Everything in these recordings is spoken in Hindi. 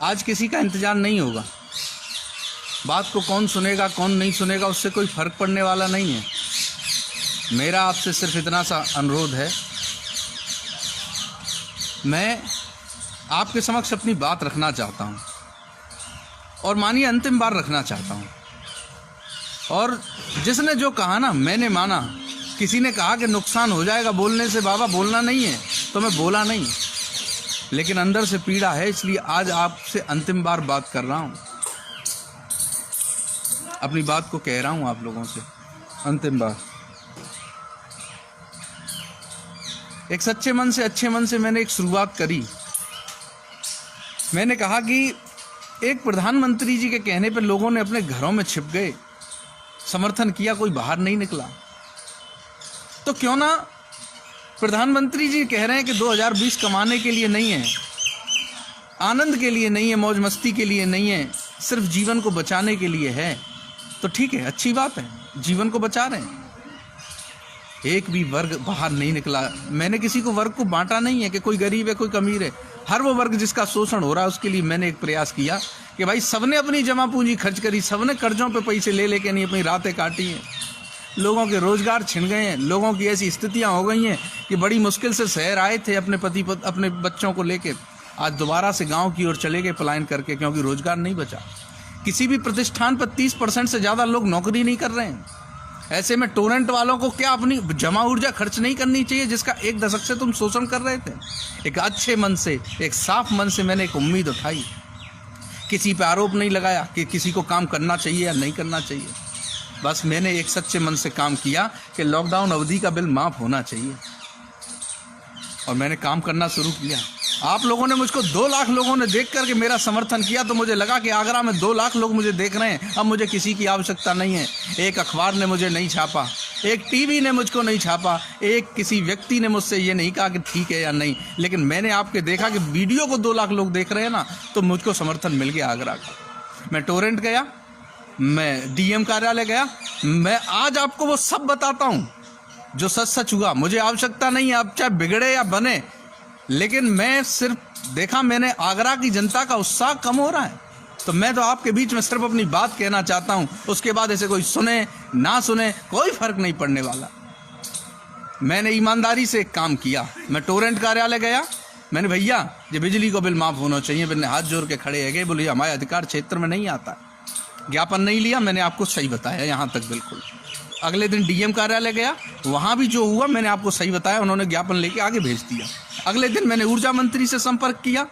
आज किसी का इंतजार नहीं होगा। बात को कौन सुनेगा कौन नहीं सुनेगा उससे कोई फर्क पड़ने वाला नहीं है। मेरा आपसे सिर्फ इतना सा अनुरोध है, मैं आपके समक्ष अपनी बात रखना चाहता हूँ और मानिए अंतिम बार रखना चाहता हूँ। और जिसने जो कहा ना मैंने माना। किसी ने कहा कि नुकसान हो जाएगा बोलने से, बाबा बोलना नहीं है तो मैं बोला नहीं, लेकिन अंदर से पीड़ा है, इसलिए आज आपसे अंतिम बार बात कर रहा हूँ। अपनी बात को कह रहा हूँ आप लोगों से अंतिम बार। एक सच्चे मन से अच्छे मन से मैंने एक शुरुआत करी। मैंने कहा कि एक प्रधानमंत्री जी के कहने पर लोगों ने अपने घरों में छिप गए, समर्थन किया, कोई बाहर नहीं निकला। तो क्यों ना प्रधानमंत्री जी कह रहे हैं कि 2020 कमाने के लिए नहीं है, आनंद के लिए नहीं है, मौज मस्ती के लिए नहीं है, सिर्फ जीवन को बचाने के लिए है। तो ठीक है, अच्छी बात है, जीवन को बचा रहे हैं। एक भी वर्ग बाहर नहीं निकला। मैंने किसी को वर्ग को बांटा नहीं है कि कोई गरीब है कोई अमीर है। हर वो वर्ग जिसका शोषण हो रहा है उसके लिए मैंने एक प्रयास किया कि भाई सबने अपनी जमा पूंजी खर्च करी, सबने कर्जों पे पैसे ले लेके नहीं अपनी रातें काटी हैं, लोगों के रोजगार छिन गए हैं, लोगों की ऐसी स्थितियां हो गई हैं कि बड़ी मुश्किल से शहर आए थे अपने बच्चों को लेकर, आज दोबारा से गांव की ओर चले गए पलायन करके, क्योंकि रोजगार नहीं बचा। किसी भी प्रतिष्ठान पर 30% से ज़्यादा लोग नौकरी नहीं कर रहे हैं। ऐसे में टोरेंट वालों को क्या अपनी जमा ऊर्जा खर्च नहीं करनी चाहिए जिसका एक दशक से तुम शोषण कर रहे थे? एक अच्छे मन से, एक साफ मन से मैंने एक उम्मीद उठाई, किसी पे आरोप नहीं लगाया कि किसी को काम करना चाहिए या नहीं करना चाहिए। बस मैंने एक सच्चे मन से काम किया कि लॉकडाउन अवधि का बिल माफ़ होना चाहिए और मैंने काम करना शुरू किया। आप लोगों ने मुझको 2 लाख लोगों ने देख करके मेरा समर्थन किया, तो मुझे लगा कि आगरा में 2 लाख लोग मुझे देख रहे हैं, अब मुझे किसी की आवश्यकता नहीं है। एक अखबार ने मुझे नहीं छापा, एक टीवी ने मुझको नहीं छापा, एक किसी व्यक्ति ने मुझसे ये नहीं कहा कि ठीक है या नहीं, लेकिन मैंने आपके देखा कि वीडियो को 2 लाख लोग देख रहे हैं ना, तो मुझको समर्थन मिल गया आगरा का। मैं टोरेंट गया, मैं डीएम कार्यालय गया, मैं आज आपको वो सब बताता हूँ जो सच सच हुआ। मुझे आवश्यकता नहीं है अब चाहे बिगड़े या बने, लेकिन मैं सिर्फ देखा मैंने आगरा की जनता का उत्साह कम हो रहा है, तो मैं तो आपके बीच में सिर्फ अपनी बात कहना चाहता हूँ। उसके बाद ऐसे कोई सुने ना सुने कोई फर्क नहीं पड़ने वाला। मैंने ईमानदारी से एक काम किया। मैं टोरेंट कार्यालय गया, मैंने भैया ये बिजली को बिल माफ़ होना चाहिए, मैंने हाथ जोड़ के खड़े है गए, बोले हमारे अधिकार क्षेत्र में नहीं आता। ज्ञापन नहीं लिया, मैंने आपको सही बताया यहाँ तक बिल्कुल। अगले दिन डीएम कार्यालय गया, वहाँ भी जो हुआ मैंने आपको सही बताया, उन्होंने ज्ञापन लेके आगे भेज दिया। अगले दिन मैंने ऊर्जा मंत्री से संपर्क किया,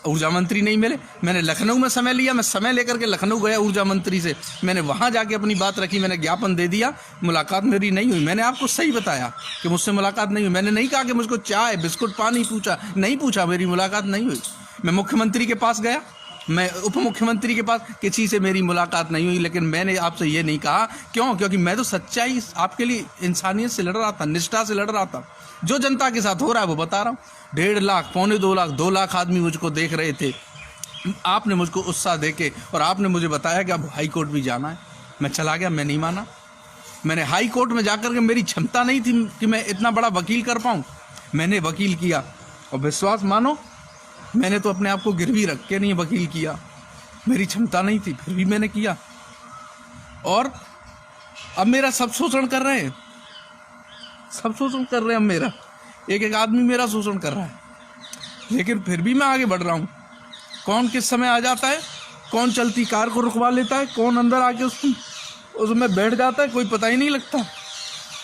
ऊर्जा मंत्री नहीं मिले। मैंने लखनऊ में समय लिया, मैं समय लेकर के लखनऊ गया ऊर्जा मंत्री से, मैंने वहाँ जाके अपनी बात रखी, मैंने ज्ञापन दे दिया। मुलाकात मेरी नहीं हुई, मैंने आपको सही बताया कि मुझसे मुलाकात नहीं हुई। मैंने नहीं कहा कि मुझको चाय बिस्कुट पानी पूछा, नहीं पूछा, मेरी मुलाकात नहीं हुई। मैं मुख्यमंत्री के पास गया, मैं उप मुख्यमंत्री के पास, किसी से मेरी मुलाकात नहीं हुई, लेकिन मैंने आपसे ये नहीं कहा। क्यों? क्योंकि मैं तो सच्चाई आपके लिए इंसानियत से लड़ रहा था, निष्ठा से लड़ रहा था। जो जनता के साथ हो रहा है वो बता रहा हूँ। 1.5 लाख, 2.25 लाख, 2 लाख आदमी मुझको देख रहे थे। आपने मुझको उत्साह देके और आपने मुझे बताया कि अब हाई कोर्ट भी जाना है। मैं चला गया, मैं नहीं माना। मैंने हाई कोर्ट में जाकर के, मेरी क्षमता नहीं थी कि मैं इतना बड़ा वकील कर पाऊँ, मैंने वकील किया। और विश्वास मानो, मैंने तो अपने आप को गिरवी रख के नहीं वकील किया, मेरी क्षमता नहीं थी, फिर भी मैंने किया। और अब मेरा सब शोषण कर रहे हैं, सब शोषण कर रहे हैं। अब मेरा एक आदमी मेरा शोषण कर रहा है, लेकिन फिर भी मैं आगे बढ़ रहा हूँ। कौन किस समय आ जाता है, कौन चलती कार को रुकवा लेता है, कौन अंदर आके उसमें बैठ जाता है, कोई पता ही नहीं लगता।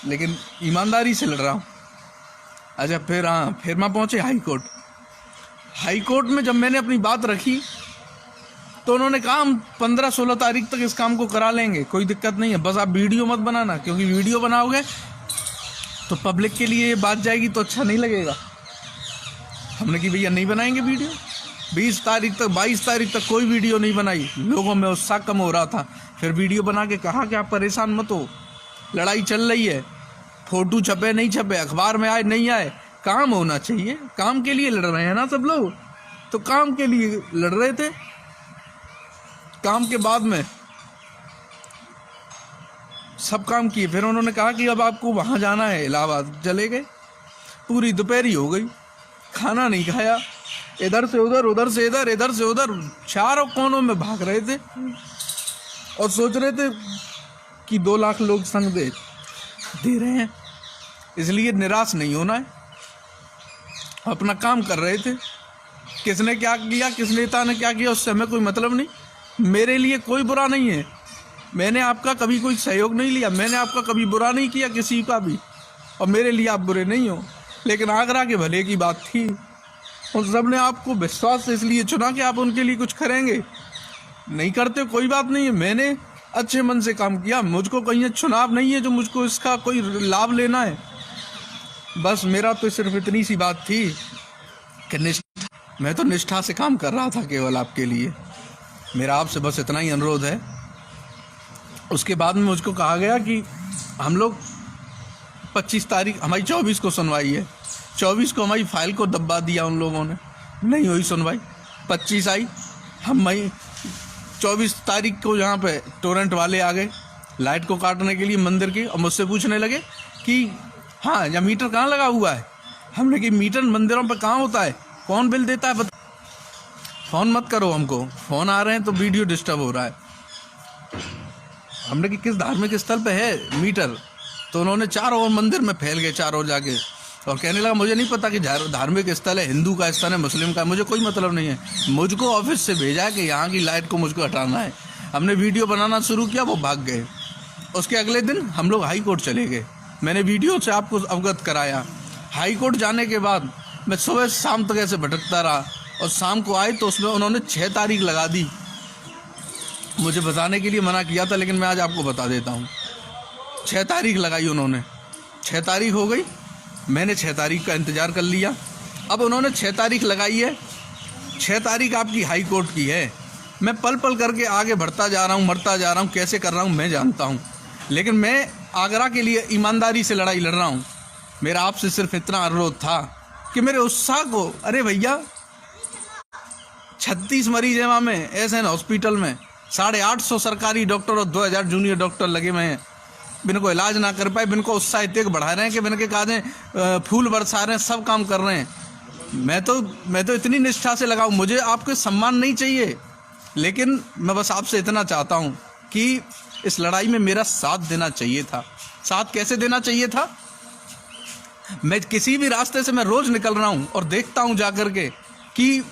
लेकिन ईमानदारी से लड़ रहा हूँ। अच्छा, फिर मैं पहुँचे हाई कोर्ट। हाई कोर्ट में जब मैंने अपनी बात रखी तो उन्होंने कहा हम 15-16 तारीख तक इस काम को करा लेंगे, कोई दिक्कत नहीं है, बस आप वीडियो मत बनाना, क्योंकि वीडियो बनाओगे तो पब्लिक के लिए ये बात जाएगी तो अच्छा नहीं लगेगा। हमने कि भैया नहीं बनाएंगे वीडियो। 20 तारीख तक, 22 तारीख तक कोई वीडियो नहीं बनाई। लोगों में उत्साह कम हो रहा था, फिर वीडियो बना के कहा कि आप परेशान मत हो, लड़ाई चल रही है, फोटो छपे नहीं छपे, अखबार में आए नहीं आए, काम होना चाहिए। काम के लिए लड़ रहे हैं ना सब लोग, तो काम के लिए लड़ रहे थे। काम के बाद में सब काम किए। फिर उन्होंने कहा कि अब आपको वहाँ जाना है इलाहाबाद। चले गए, पूरी दोपहरी हो गई, खाना नहीं खाया, इधर से उधर, उधर से इधर से उधर, चारों कोनों में भाग रहे थे और सोच रहे थे कि 2 लाख लोग संग दे रहे हैं, इसलिए निराश नहीं होना है। अपना काम कर रहे थे। किसने क्या किया, किस नेता ने क्या किया, उससे हमें कोई मतलब नहीं। मेरे लिए कोई बुरा नहीं है, मैंने आपका कभी कोई सहयोग नहीं लिया, मैंने आपका कभी बुरा नहीं किया किसी का भी, और मेरे लिए आप बुरे नहीं हो। लेकिन आगरा के भले की बात थी, उन सब ने आपको विश्वास से इसलिए चुना कि आप उनके लिए कुछ करेंगे। नहीं करते कोई बात नहीं है, मैंने अच्छे मन से काम किया। मुझको कहीं चुनाव नहीं है जो मुझको इसका कोई लाभ लेना है। बस मेरा तो सिर्फ इतनी सी बात थी कि मैं तो निष्ठा से काम कर रहा था केवल आपके लिए। मेरा आपसे बस इतना ही अनुरोध है। उसके बाद में मुझको कहा गया कि हम लोग 25 तारीख, हमारी 24 को सुनवाई है, 24 को हमारी फाइल को दबा दिया उन लोगों ने, नहीं हुई सुनवाई। 25 आई, हम मई 24 तारीख को यहाँ पे टोरेंट वाले आ गए लाइट को काटने के लिए मंदिर की, और मुझसे पूछने लगे कि हाँ यहाँ मीटर कहाँ लगा हुआ है। हमने कि मीटर मंदिरों पर कहाँ होता है, कौन बिल देता है, फ़ोन मत करो हमको, फ़ोन आ रहे हैं तो वीडियो डिस्टर्ब हो रहा है। हमने कि किस धार्मिक स्थल पे है मीटर, तो उन्होंने चारों ओर मंदिर में फैल गए, चारों ओर जाके, और कहने लगा मुझे नहीं पता कि धार्मिक स्थल है, हिंदू का स्थल है, मुस्लिम का, मुझे कोई मतलब नहीं है। मुझको ऑफिस से भेजा कि यहाँ की लाइट को मुझको हटाना है। हमने वीडियो बनाना शुरू किया, वो भाग गए। उसके अगले दिन हम लोग हाई कोर्ट चले गए, मैंने वीडियो से आपको अवगत कराया। हाई कोर्ट जाने के बाद मैं सुबह शाम तक ऐसे भटकता रहा, और शाम को आए तो उसमें उन्होंने 6 तारीख लगा दी। मुझे बताने के लिए मना किया था, लेकिन मैं आज आपको बता देता हूँ। 6 तारीख लगाई उन्होंने, 6 तारीख हो गई, मैंने 6 तारीख का इंतज़ार कर लिया। अब उन्होंने 6 तारीख लगाई है, 6 तारीख आपकी हाई कोर्ट की है। मैं पल पल करके आगे बढ़ता जा रहा हूँ, मरता जा रहा हूँ, कैसे कर रहा हूँ मैं जानता हूँ, लेकिन मैं आगरा के लिए ईमानदारी से लड़ाई लड़ रहा हूँ। मेरा आपसे सिर्फ इतना अनुरोध था कि मेरे उत्साह को, अरे भैया 36 मरीज है वहाँ में एसएन हॉस्पिटल में, 850 सरकारी डॉक्टर और 2000 जूनियर डॉक्टर लगे हुए हैं, बिन को इलाज ना कर पाए, बिन को उत्साह इतने बढ़ा रहे हैं कि बिन के काजें फूल बरसा रहे हैं, सब काम कर रहे हैं। मैं तो इतनी निष्ठा से लगा हूँ। मुझे आपके सम्मान नहीं चाहिए, लेकिन मैं बस आपसे इतना चाहता हूँ कि इस लड़ाई में मेरा साथ देना चाहिए था। साथ कैसे देना चाहिए था, मैं किसी भी रास्ते से मैं रोज निकल रहा हूँ और देखता हूँ जाकर के कि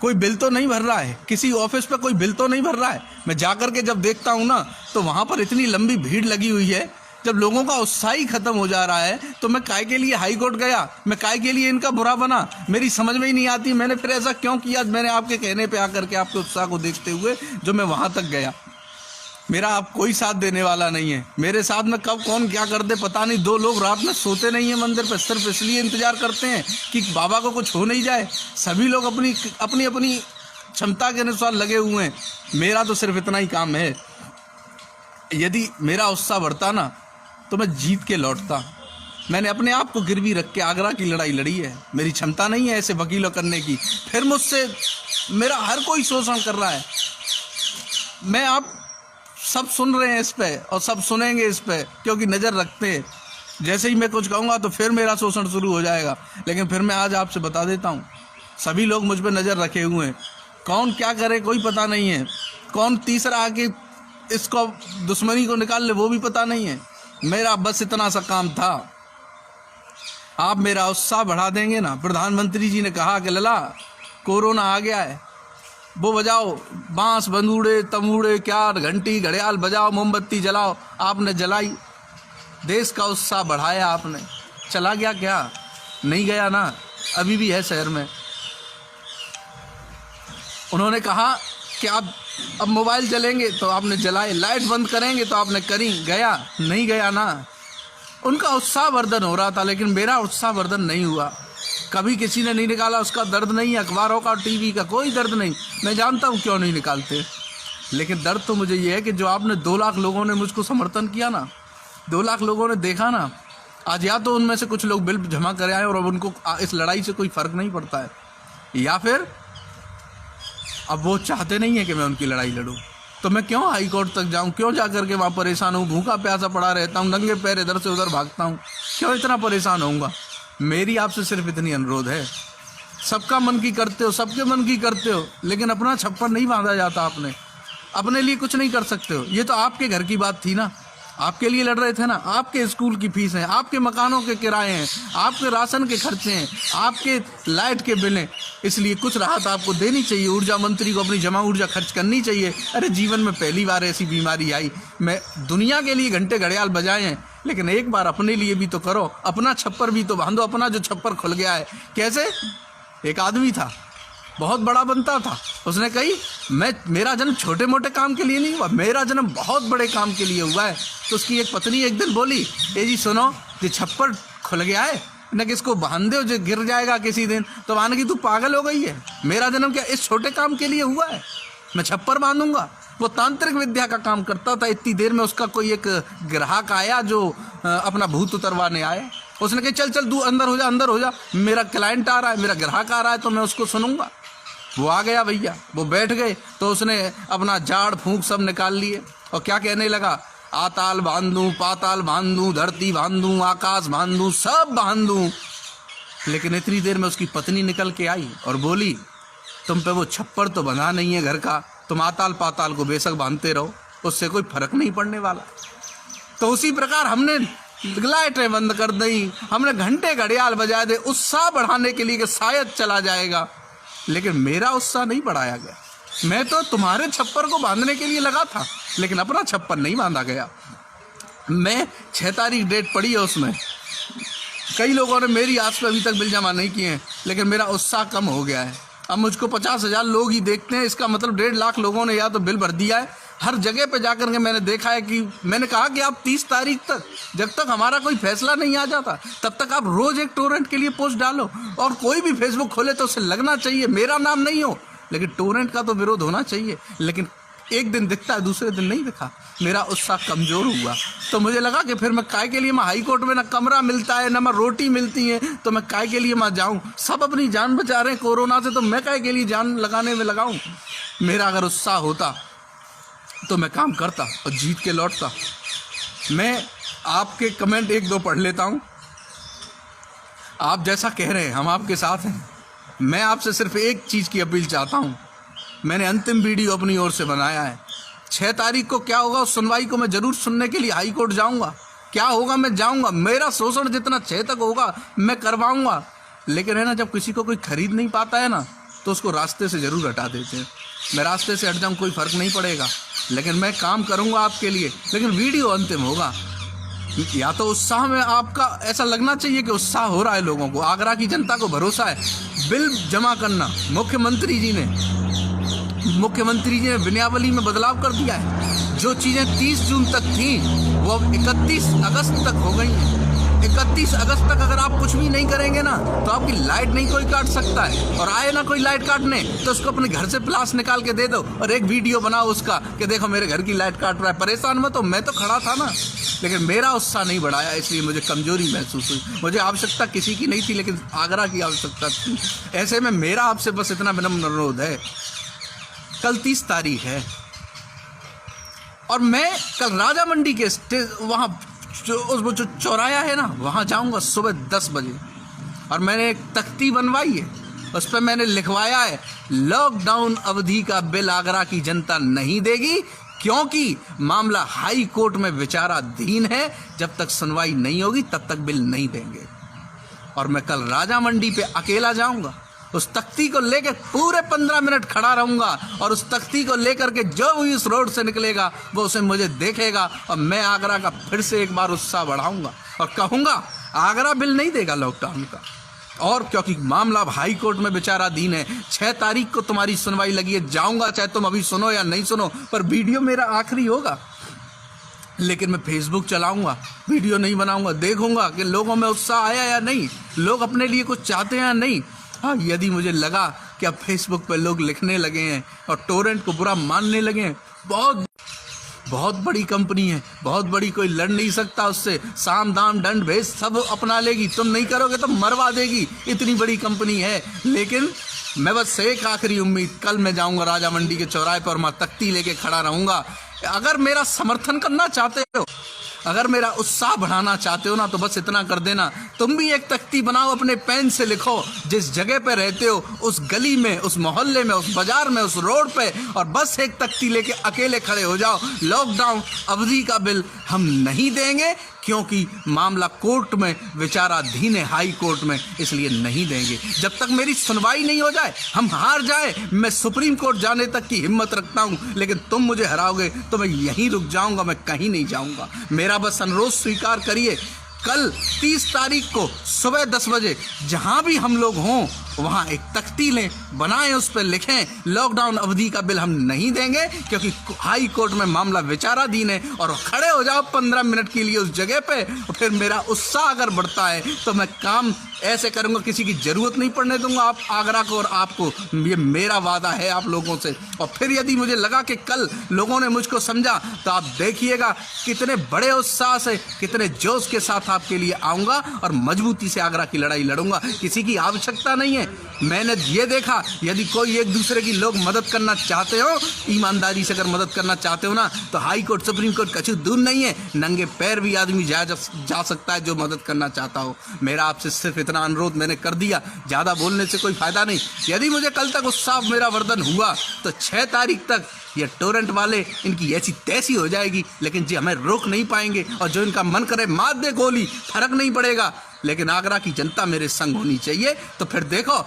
कोई बिल तो नहीं भर रहा है, किसी ऑफिस पे कोई बिल तो नहीं भर रहा है। मैं जाकर के जब देखता हूँ ना, तो वहाँ पर इतनी लंबी भीड़ लगी हुई है। जब लोगों का उत्साह ही खत्म हो जा रहा है, तो मैं काय के लिए हाई कोर्ट गया, मैं काय के लिए इनका बुरा बना, मेरी समझ में ही नहीं आती मैंने फिर ऐसा क्यों किया। मैंने आपके कहने पे आकर के आपके उत्साह को देखते हुए जो मैं वहाँ तक गया, मेरा आप कोई साथ देने वाला नहीं है। मेरे साथ में कब कौन क्या कर दे पता नहीं। 2 लोग रात में सोते नहीं है मंदिर पर, सिर्फ इसलिए इंतजार करते हैं कि बाबा को कुछ हो नहीं जाए। सभी लोग अपनी अपनी अपनी क्षमता के अनुसार लगे हुए हैं। मेरा तो सिर्फ इतना ही काम है। यदि मेरा उत्साह बढ़ता ना, तो मैं जीत के लौटता। मैंने अपने आप को गिरवी रख के आगरा की लड़ाई लड़ी है। मेरी क्षमता नहीं है ऐसे वकीलों करने की। फिर मुझसे मेरा हर कोई शोषण कर रहा है। मैं आप सब सुन रहे हैं इस पे, और सब सुनेंगे इस पे, क्योंकि नज़र रखते हैं। जैसे ही मैं कुछ कहूँगा तो फिर मेरा शोषण शुरू हो जाएगा। लेकिन फिर मैं आज आपसे बता देता हूँ, सभी लोग मुझ पे नज़र रखे हुए हैं। कौन क्या करे कोई पता नहीं है, कौन तीसरा आके इसको दुश्मनी को निकाल ले वो भी पता नहीं है। मेरा बस इतना सा काम था। आप मेरा उत्साह बढ़ा देंगे ना। प्रधानमंत्री जी ने कहा कि लला कोरोना आ गया है, वो बजाओ बांस बंदूड़े तमूड़े क्या घंटी घड़ियाल बजाओ, मोमबत्ती जलाओ। आपने जलाई, देश का उत्साह बढ़ाया आपने। चला गया क्या? नहीं गया ना, अभी भी है शहर में। उन्होंने कहा कि आप अब मोबाइल जलेंगे तो आपने जलाए, लाइट बंद करेंगे तो आपने करी, गया? नहीं गया ना। उनका उत्साह वर्धन हो रहा था, लेकिन मेरा उत्साह वर्धन नहीं हुआ। कभी किसी ने नहीं निकाला, उसका दर्द नहीं, अखबारों का टीवी का कोई दर्द नहीं। मैं जानता हूँ क्यों नहीं निकालते, लेकिन दर्द तो मुझे ये है कि जो आपने 2 लाख लोगों ने मुझको समर्थन किया ना, 2 लाख लोगों ने देखा ना, आज या तो उनमें से कुछ लोग बिल जमा कर आए और अब उनको इस लड़ाई से कोई फ़र्क नहीं पड़ता है, या फिर अब वो चाहते नहीं है कि मैं उनकी लड़ाई लड़ूँ। तो मैं क्यों हाई कोर्ट तक जाऊँ, क्यों जा करके वहाँ परेशान हूँ, भूखा प्यासा पड़ा रहता हूँ, नंगे पैर इधर से उधर भागता हूँ, क्यों इतना परेशान होऊंगा। मेरी आपसे सिर्फ इतनी अनुरोध है सबका मन की करते हो, सबके मन की करते हो, लेकिन अपना छप्पर नहीं बांधा जाता। आपने अपने लिए कुछ नहीं कर सकते हो। ये तो आपके घर की बात थी ना, आपके लिए लड़ रहे थे ना। आपके स्कूल की फीस है, आपके मकानों के किराए हैं, आपके राशन के खर्चे हैं, आपके लाइट के बिल हैं। इसलिए कुछ राहत आपको देनी चाहिए। ऊर्जा मंत्री को अपनी जमा ऊर्जा खर्च करनी चाहिए। अरे जीवन में पहली बार ऐसी बीमारी आई, मैं दुनिया के लिए घंटे घड़ियाल बजाए हैं, लेकिन एक बार अपने लिए भी तो करो। अपना छप्पर भी तो बांधो। अपना जो छप्पर खुल गया है, कैसे? एक आदमी था, बहुत बड़ा बनता था। उसने कही मेरा जन्म छोटे मोटे काम के लिए नहीं हुआ, मेरा जन्म बहुत बड़े काम के लिए हुआ है। तो उसकी एक पत्नी एक दिन बोली, ए जी सुनो, ये छप्पर खुल गया है न, किसको बांध दो, जो गिर जाएगा किसी दिन। तो माने कि तू पागल हो गई है, मेरा जन्म क्या इस छोटे काम के लिए हुआ है? मैं छप्पर बांधूंगा। वो तांत्रिक विद्या का काम करता था। इतनी देर में उसका कोई एक ग्राहक आया जो अपना भूत उतरवाने आया। उसने कहा चल चल तू अंदर हो जा, अंदर हो जा, मेरा क्लाइंट आ रहा है, मेरा ग्राहक आ रहा है, तो मैं उसको सुनूंगा। वो आ गया भैया, वो बैठ गए। तो उसने अपना झाड़ फूंक सब निकाल लिए और क्या कहने लगा, आताल बांधूं, पाताल बांधूं, धरती बांधूं, आकाश बांधूं, सब बांधूं। लेकिन इतनी देर में उसकी पत्नी निकल के आई और बोली, तुम पे वो छप्पर तो बना नहीं है घर का, तुम आताल पाताल को बेशक बांधते रहो, उससे कोई फर्क नहीं पड़ने वाला। तो उसी प्रकार हमने लाइटें बंद कर दी, हमने घंटे घड़ियाल बजा दे उत्साह बढ़ाने के लिए कि शायद चला जाएगा, लेकिन मेरा उत्साह नहीं बढ़ाया गया। मैं तो तुम्हारे छप्पर को बांधने के लिए लगा था, लेकिन अपना छप्पर नहीं बांधा गया। मैं 6 तारीख डेट पड़ी है, उसमें कई लोगों ने मेरी आस पे अभी तक बिल जमा नहीं किए हैं, लेकिन मेरा उत्साह कम हो गया है। अब मुझको 50,000 लोग ही देखते हैं, इसका मतलब 1.5 लाख लोगों ने या तो बिल भर दिया है। हर जगह पे जाकर के मैंने देखा है कि मैंने कहा कि आप 30 तारीख तक, जब तक हमारा कोई फैसला नहीं आ जाता, तब तक आप रोज एक टोरेंट के लिए पोस्ट डालो। और कोई भी फेसबुक खोले तो उसे लगना चाहिए मेरा नाम नहीं हो, लेकिन टोरेंट का तो विरोध होना चाहिए। लेकिन एक दिन दिखता है, दूसरे दिन नहीं दिखा। मेरा उत्साह कमजोर हुआ। तो मुझे लगा कि फिर मैं काय के लिए, मैं हाई कोर्ट में ना कमरा मिलता है, ना मैं रोटी मिलती है, तो मैं काय के लिए मैं जाऊं। सब अपनी जान बचा रहे हैं कोरोना से, तो मैं काय के लिए जान लगाने में लगाऊं। मेरा अगर उत्साह होता तो मैं काम करता और जीत के लौटता। मैं आपके कमेंट 1-2 पढ़ लेता हूं। आप जैसा कह रहे हैं हम आपके साथ हैं। मैं आपसे सिर्फ एक चीज की अपील चाहता हूं। मैंने अंतिम वीडियो अपनी ओर से बनाया है। 6 तारीख को क्या होगा उस सुनवाई को मैं जरूर सुनने के लिए हाई कोर्ट जाऊंगा। क्या होगा मैं जाऊंगा, मेरा शोषण जितना 6 तक होगा मैं करवाऊंगा। लेकिन है ना, जब किसी को कोई खरीद नहीं पाता है ना, तो उसको रास्ते से जरूर हटा देते हैं। मैं रास्ते से हट जाऊं, कोई फर्क नहीं पड़ेगा, लेकिन मैं काम करूंगा आपके लिए। लेकिन वीडियो अंतिम होगा। या तो उत्साह में आपका ऐसा लगना चाहिए कि उत्साह हो रहा है लोगों को। आगरा की जनता को भरोसा है। बिल जमा करना, मुख्यमंत्री जी ने विनयावली में बदलाव कर दिया है। जो चीजें 30 जून तक थी वो अब 31 अगस्त तक हो गई हैं। 31 अगस्त तक अगर आप कुछ भी नहीं करेंगे ना, तो आपकी लाइट नहीं कोई काट सकता है। और आए ना कोई लाइट काटने, तो उसको अपने घर से प्लास निकाल के दे दो और एक वीडियो बनाओ उसका कि देखो मेरे घर की लाइट काट रहा है। परेशान मत हो, मैं तो खड़ा था ना। लेकिन मेरा उत्साह नहीं बढ़ाया, इसलिए मुझे कमजोरी महसूस हुई। मुझे आवश्यकता किसी की नहीं थी, लेकिन आगरा की आवश्यकता थी। ऐसे में मेरा आपसे बस इतना विनम्र अनुरोध है, कल 30 तारीख है और मैं कल राजा मंडी के वहां जो चौराया है ना, वहां जाऊंगा सुबह 10 बजे। और मैंने एक तख्ती बनवाई है, उस पर मैंने लिखवाया है, लॉकडाउन अवधि का बिल आगरा की जनता नहीं देगी, क्योंकि मामला हाई कोर्ट में विचाराधीन है। जब तक सुनवाई नहीं होगी तब तक बिल नहीं देंगे। और मैं कल राजा मंडी पे अकेला जाऊंगा, उस तख्ती को लेकर पूरे 15 मिनट खड़ा रहूंगा और उस तख्ती को लेकर के जो भी इस रोड से निकलेगा वो उसे मुझे देखेगा। और मैं आगरा का फिर से एक बार उत्साह बढ़ाऊंगा और कहूंगा आगरा बिल नहीं देगा लॉकडाउन का। और क्योंकि मामला हाई कोर्ट में विचाराधीन है, 6 तारीख को तुम्हारी सुनवाई लगी है, जाऊंगा चाहे तुम अभी सुनो या नहीं सुनो, पर वीडियो मेरा आखिरी होगा। लेकिन मैं फेसबुक चलाऊंगा, वीडियो नहीं बनाऊंगा, देखूंगा कि लोगों में उत्साह आया या नहीं, लोग अपने लिए कुछ चाहते हैं या नहीं। हाँ, यदि मुझे लगा कि अब फेसबुक पे लोग लिखने लगे हैं और टोरेंट को बुरा मानने लगे हैं, बहुत बड़ी कंपनी है, बहुत बड़ी, कोई लड़ नहीं सकता उससे, साम दाम दंड भेद सब अपना लेगी, तुम नहीं करोगे तो मरवा देगी, इतनी बड़ी कंपनी है। लेकिन मैं बस एक आखिरी उम्मीद, कल मैं जाऊंगा राजा मंडी के चौराहे पर, मैं तख्ती लेके खड़ा रहूंगा अगर मेरा समर्थन करना चाहते हो, अगर मेरा उत्साह बढ़ाना चाहते हो ना, तो बस इतना कर देना, तुम भी एक तख्ती बनाओ, अपने पेन से लिखो, जिस जगह पे रहते हो उस गली में, उस मोहल्ले में, उस बाजार में, उस रोड पे, और बस एक तख्ती लेके अकेले खड़े हो जाओ, लॉकडाउन अवधि का बिल हम नहीं देंगे, क्योंकि मामला कोर्ट में विचाराधीन है, हाई कोर्ट में, इसलिए नहीं देंगे। जब तक मेरी सुनवाई नहीं हो जाए, हम हार जाए, मैं सुप्रीम कोर्ट जाने तक की हिम्मत रखता हूं, लेकिन तुम मुझे हराओगे तो मैं यहीं रुक जाऊंगा, मैं कहीं नहीं जाऊंगा। मेरा बस अनुरोध स्वीकार करिए, कल 30 तारीख को सुबह 10 बजे जहां भी हम लोग हों वहां एक तख्ती लें, बनाएं, उस पर लिखें लॉकडाउन अवधि का बिल हम नहीं देंगे, क्योंकि हाई कोर्ट में मामला विचाराधीन है, और खड़े हो जाओ 15 मिनट के लिए उस जगह पे, और फिर मेरा उत्साह अगर बढ़ता है तो मैं काम ऐसे करूंगा, किसी की जरूरत नहीं पड़ने दूंगा आप आगरा को और आपको, ये मेरा वादा है आप लोगों से। और फिर यदि मुझे लगा कि कल लोगों ने मुझको समझा, तो आप देखिएगा कितने बड़े उत्साह से, कितने जोश के साथ आपके लिए आऊंगा और मजबूती से आगरा की लड़ाई लड़ूंगा। किसी की आवश्यकता नहीं है। मैंने ये देखा, यदि कोई एक दूसरे की लोग मदद करना चाहते हो, ईमानदारी से अगर मदद करना चाहते हो ना, तो हाई कोर्ट सुप्रीम कोर्ट कुछ दूर नहीं है, नंगे पैर भी आदमी जा सकता है जो मदद करना चाहता हो। मेरा आपसे सिर्फ इतना अनुरोध मैंने कर दिया, ज्यादा बोलने से कोई फायदा नहीं। यदि मुझे कल तक उत्साह मेरा वर्धन हुआ तो 6 तारीख तक ये टोरेंट वाले, इनकी ऐसी तैसी हो जाएगी, लेकिन जी हमें रोक नहीं पाएंगे, और जो इनका मन करे मार दे गोली, फर्क नहीं पड़ेगा, लेकिन आगरा की जनता मेरे संग होनी चाहिए, तो फिर देखो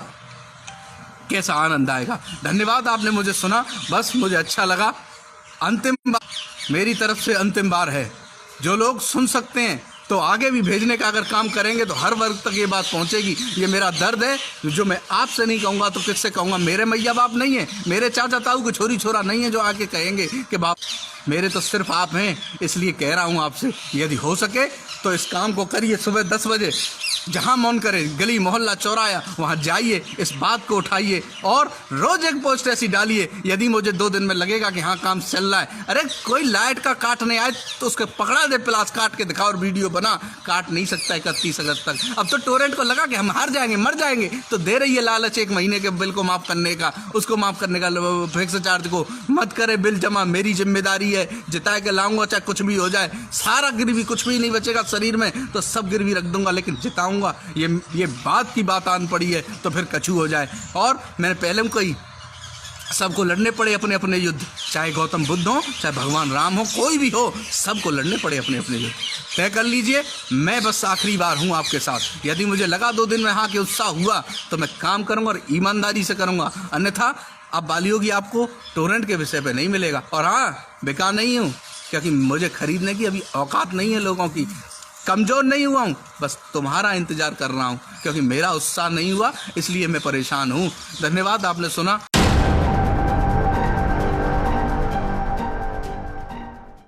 कैसा आनंद आएगा। धन्यवाद, आपने मुझे सुना, बस मुझे अच्छा लगा। अंतिम बार मेरी तरफ से अंतिम बार है, जो लोग सुन सकते हैं तो आगे भी भेजने का अगर काम करेंगे तो हर वर्ग तक ये बात पहुंचेगी। ये मेरा दर्द है, जो मैं आपसे नहीं कहूँगा तो किससे कहूँगा। मेरे मैया बाप नहीं है, मेरे चाचा ताऊ के छोरी छोरा नहीं है जो आके कहेंगे कि बाप, मेरे तो सिर्फ आप हैं, इसलिए कह रहा हूँ आपसे, यदि हो सके तो इस काम को करिए। सुबह 10 बजे जहां मन करे, गली मोहल्ला चौराया, वहां जाइए, इस बात को उठाइए, और रोज एक पोस्ट ऐसी डालिए। यदि मुझे 2 दिन में लगेगा कि हाँ काम चल रहा है, अरे कोई लाइट का काटने आए तो उसके पकड़ा दे, प्लास काट के दिखा और वीडियो बना। काट नहीं सकता 31 अगस्त तक। अब तो टोरेंट को लगा कि हम हार जाएंगे, मर जाएंगे, तो दे रही है लालच 1 महीने के बिल को माफ करने का, उसको माफ करने का, फिक्स चार्ज को मत करे बिल जमा, मेरी जिम्मेदारी है, जिता के लाऊंगा चाहे कुछ भी हो जाए, सारा गिरवी, कुछ भी नहीं बचेगा शरीर में तो सब गिरवी रख दूंगा, लेकिन जिताऊंगा। ये बात की बात आन पड़ी है तो फिर कछू हो जाए। और मैंने पहले में कही, सबको लड़ने पड़े अपने अपने युद्ध, चाहे गौतम बुद्ध हो, चाहे भगवान राम हो, कोई भी हो, सबको लड़ने पड़े अपने अपने युद्ध। तय कर लीजिए, मैं बस आखिरी बार हूं आपके साथ। यदि मुझे लगा 2 दिन में हाँ के उत्साह हुआ तो मैं काम करूंगा और ईमानदारी से करूंगा, अन्यथा अब बाली होगी आपको टोरेंट के विषय पे नहीं मिलेगा। और हाँ, बेकार नहीं हूँ, क्योंकि मुझे खरीदने की अभी औकात नहीं है लोगों की, कमजोर नहीं हुआ हूं, बस तुम्हारा इंतजार कर रहा हूं, क्योंकि मेरा उत्साह नहीं हुआ, इसलिए मैं परेशान हूं। धन्यवाद, आपने सुना।